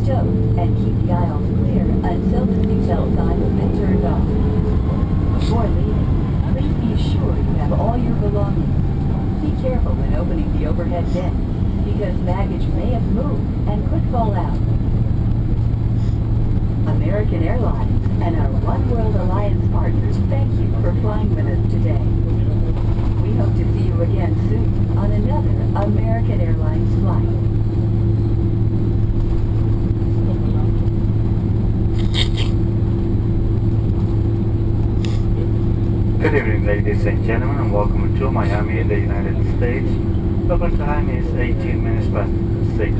stowed and keep the aisles clear until the seatbelt sign has been turned off. Before leaving, please be sure you have all your belongings. Be careful when opening the overhead bin, because baggage may have moved and could fall out. American Airlines and our One World Alliance partners thank you for flying with us today. We hope to see you again soon on another American Airlines flight. Good evening, ladies and gentlemen, and welcome to Miami in the United States. Local time is 18 minutes past 6.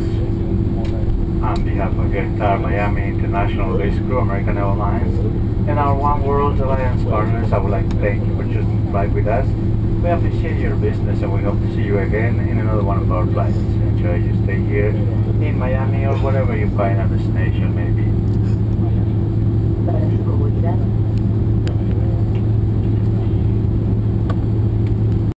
On behalf of Qatar Miami International Base Crew, American Airlines, and our One World Alliance partners, I would like to thank you for choosing to fly with us. We appreciate your business and we hope to see you again in another one of our flights. Enjoy your stay here in Miami or wherever you find our destination may be.